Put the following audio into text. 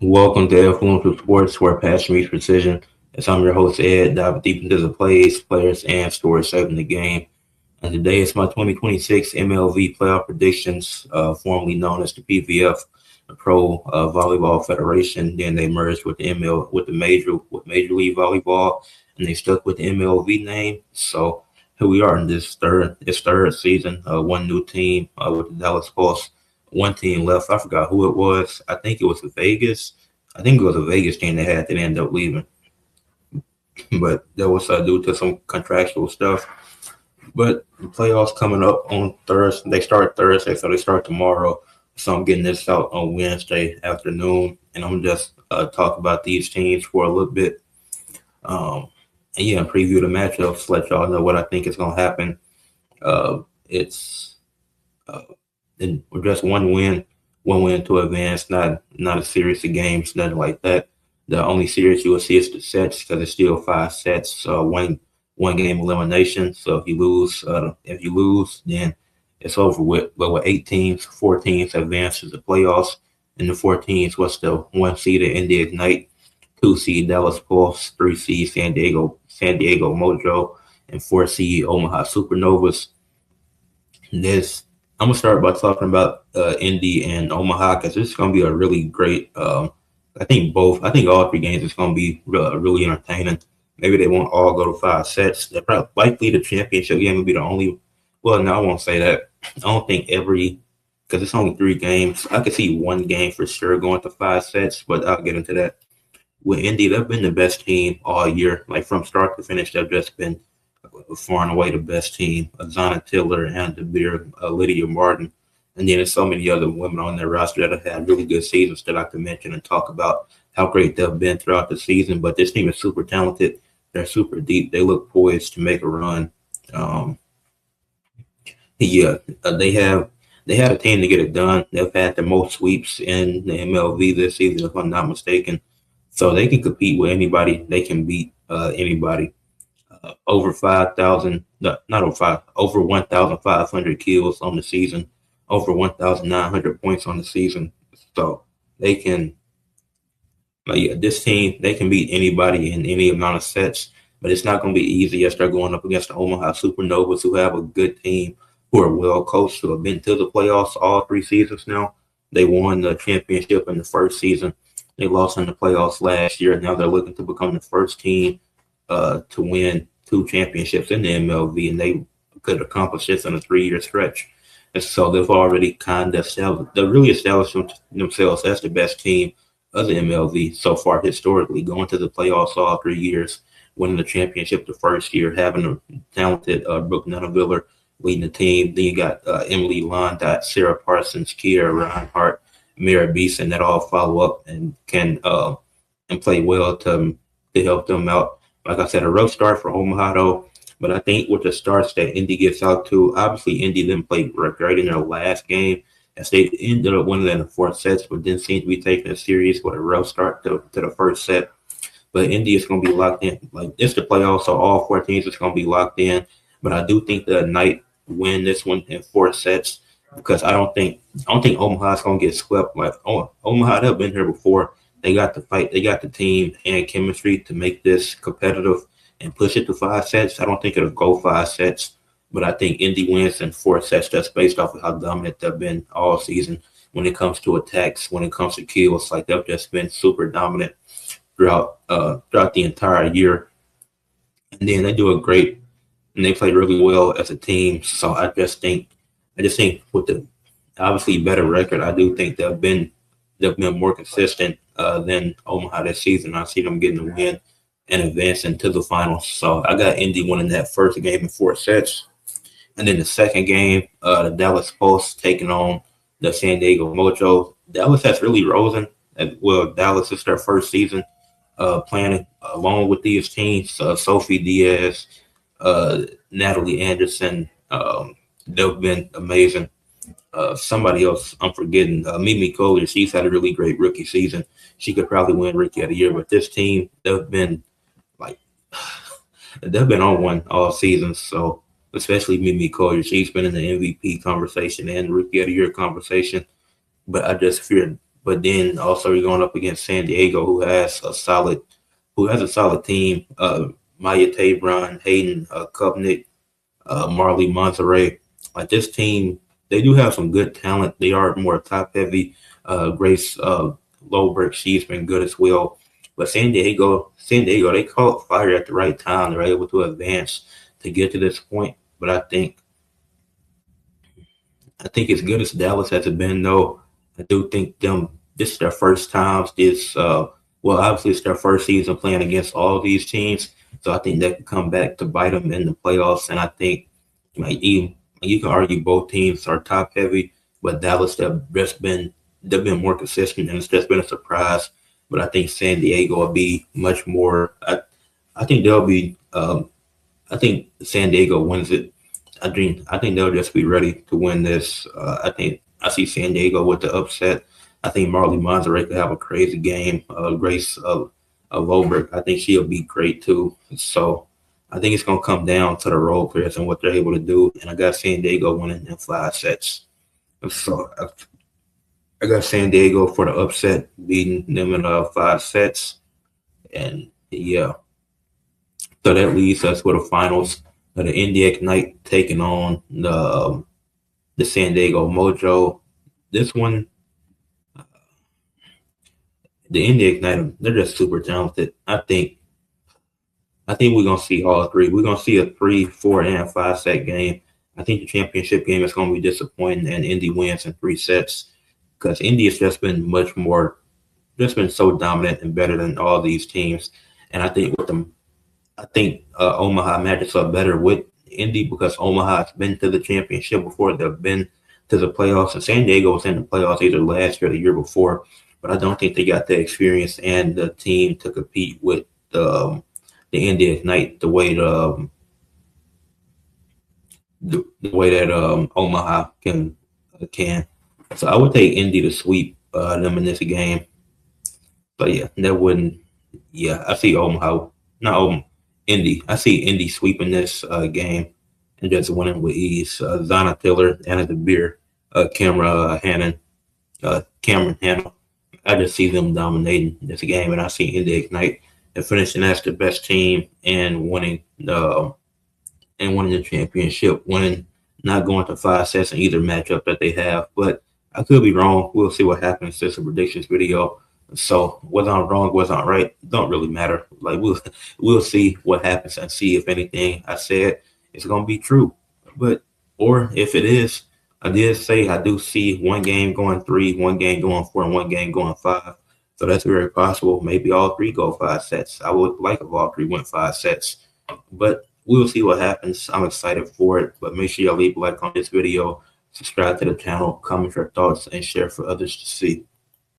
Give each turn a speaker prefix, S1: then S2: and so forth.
S1: Welcome to Ed Fluential Sports, where passion meets precision. As I'm your host, Ed, dive deep into the plays, players, and stories shaping the game. And today is my 2026 MLV Playoff Predictions, formerly known as the PVF, the Pro Volleyball Federation. Then they merged with the Major League Volleyball, and they stuck with the MLV name. So here we are in this third season. One new team with the Dallas Pulse. One team left. I forgot who it was. I think it was Vegas. I think it was a Vegas team that ended up leaving, but that was due to some contractual stuff. But the playoffs coming up on Thursday. They start Thursday, so they start tomorrow. So I'm getting this out on Wednesday afternoon, and I'm just talk about these teams for a little bit. And yeah, preview the matchups, let y'all know what I think is going to happen. It's uh, just one win to advance, not a series of games, nothing like that. The only series you will see is the sets because it's still five sets. One game elimination. So if you lose, then it's over with. But with 8 teams, 4 teams advance to the playoffs, and the 4 teams was the 1 seed Indy Ignite, 2 seed Dallas Pulse, 3 seed San Diego Mojo, and 4 seed Omaha Supernovas. This I'm gonna start by talking about Indy and Omaha because this is gonna be a really great. I think all 3 games is gonna be really entertaining. Maybe they won't all go to 5 sets. They're probably likely the championship game will be the only. Well, no, I won't say that. I don't think every because it's only 3 games. I could see one game for sure going to 5 sets, but I'll get into that. With Indy, they've been the best team all year. Like from start to finish, they've just been far and away the best team. Azana Tiller, and the Beer, Lydia Martin, and then there's so many other women on their roster that have had really good seasons that I can mention and talk about how great they've been throughout the season. But this team is super talented. They're super deep. They look poised to make a run. Um, yeah, they had a team to get it done. They've had the most sweeps in the MLV this season, if I'm not mistaken. So they can compete with anybody. They can beat anybody. Over 5,000, not over five, over 1,500 kills on the season, over 1,900 points on the season. So they can, yeah, this team they can beat anybody in any amount of sets, but it's not going to be easy as they're going up against the Omaha Supernovas, who have a good team, who are well coached, who have been to the playoffs all 3 seasons now. They won the championship in the first season. They lost in the playoffs last year. Now they're looking to become the first team to win 2 championships in the MLV, and they could accomplish this in a 3-year stretch. And so they've already they've really established themselves as the best team of the MLV so far historically, going to the playoffs all 3 years, winning the championship the first year, having a talented Brooke Nunaviller leading the team. Then you got Emily Londot, Sarah Parsons, Kiera Reinhart, Mira Beeson that all follow up and can and play well to help them out. Like I said, a rough start for Omaha though, but I think with the starts that Indy gets out to, obviously Indy didn't play great in their last game as they ended up winning in the 4 sets, but didn't seem to be taking a series with a rough start to the first set. But Indy is going to be locked in. Like it's the playoffs, so all 4 teams is going to be locked in. But I do think the Knight win this one in 4 sets because I don't think Omaha's going to get swept. Like Omaha, they've been here before. They got the fight, they got the team and chemistry to make this competitive and push it to 5 sets. I don't think it'll go 5 sets, but I think Indy wins in 4 sets. That's based off of how dominant they've been all season when it comes to attacks, when it comes to kills. Like they've just been super dominant throughout the entire year. And then they do a great and they play really well as a team. So I just think with the obviously better record, I do think they've been more consistent than Omaha this season. I see them getting the win and advancing to the finals. So I got Indy winning that first game in 4 sets. And then the second game, the Dallas Pulse taking on the San Diego Mojo. Dallas has really risen. Well, Dallas is their first season playing along with these teams. Sophie Diaz, Natalie Anderson, they've been amazing. Somebody else I'm forgetting, Mimi Collier, she's had a really great rookie season. She could probably win Rookie of the Year, but this team, like they've been on one all season. So especially Mimi Collier, she's been in the MVP conversation and Rookie of the Year conversation. But I just fear, but then also you're going up against San Diego, who has a solid team. Maya Tabron, Hayden Kovnick, Marley Monterey. Like this team, they do have some good talent. They are more top heavy. Grace Loberg, she's been good as well. But San Diego, they caught fire at the right time. They're able to advance to get to this point. But I think as good as Dallas has been, though, I do think this is their first time. Obviously it's their first season playing against all these teams, so I think that could come back to bite them in the playoffs. And I think like even you can argue both teams are top heavy, but Dallas they've been more consistent, and it's just been a surprise. But I think San Diego will be much more. I think they'll be. I think San Diego wins it. I think they'll just be ready to win this. I think I see San Diego with the upset. I think Marley Monterey could have a crazy game. Grace Loberg, I think she'll be great too. So I think it's gonna come down to the role players and what they're able to do. And I got San Diego winning in 5 sets. So I got San Diego for the upset, beating them in 5 sets. And yeah, so that leads us for the finals. The India Ignite taking on the San Diego Mojo. This one, the India Ignite, they're just super talented. I think we're gonna see all three. We're gonna see a 3, 4, and 5 set game. I think the championship game is gonna be disappointing, and Indy wins in 3 sets because India's just been so dominant and better than all these teams. And I think Omaha matches up better with Indy because Omaha has been to the championship before. They've been to the playoffs, and San Diego was in the playoffs either last year or the year before. But I don't think they got the experience and the team to compete with the India Ignite the way that Omaha can. So I would take Indy to sweep them in this game. But yeah, that wouldn't. Yeah, I see Omaha, not Omaha, Indy. I see Indy sweeping this game and just winning with ease. Zana Tiller, Anna DeBeer, Cameron Hanna. I just see them dominating this game, and I see Indy Ignite and finishing as the best team and winning the championship, not going to 5 sets in either matchup that they have. But I could be wrong. We'll see what happens. This is a predictions video. So whether I'm wrong, whether I'm right, don't really matter. Like we'll see what happens and see if anything I said is gonna be true. Or if it is, I did say I do see one game going 3, one game going 4, and one game going 5. So that's very possible. Maybe all 3 go 5 sets. I would like if all 3 went 5 sets. But we'll see what happens. I'm excited for it. But make sure y'all leave a like on this video, subscribe to the channel, comment your thoughts, and share for others to see.